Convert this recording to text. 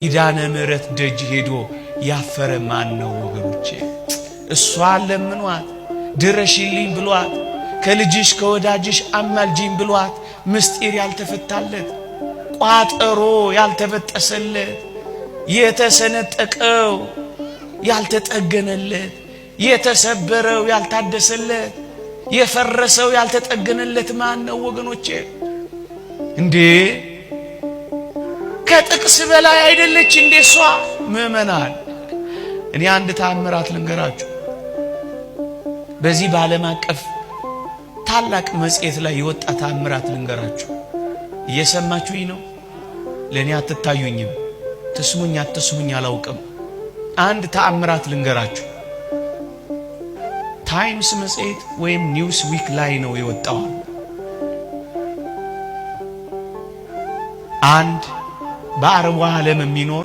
ኪዳነ ምሕረት ደጅ ሄዶ ያፈረ ማን ነው ወገኖቼ? እሷ ለምኗት ድረሽልኝ ብሏት ከልጅሽ ከወዳጅሽ አማልጂኝ ብሏት ምስጢር ያልተፈታለት ቋጠሮ ያልተበጠሰለት የተሰነጠቀው ያልተጠገነለት የተሰበረው ያልታደሰለት የፈረሰው ያልተጠገነለት ማን ነው ወገኖቼ? እንዴ ከጥቅስ በላይ አይደለች እንዴ እሷ? ምእመናን እኔ አንድ ተአምራት ልንገራችሁ። በዚህ በዓለም አቀፍ ታላቅ መጽሔት ላይ የወጣ ተአምራት ልንገራችሁ። እየሰማችሁኝ ነው? ለኔ አትታዩኝም። ተስሙኝ አትስሙኝ አላውቅም። አንድ ተአምራት ልንገራችሁ። ታይምስ መጽሔት ወይም ኒውስ ዊክ ላይ ነው የወጣው። አንድ በአረቡ ዓለም የሚኖር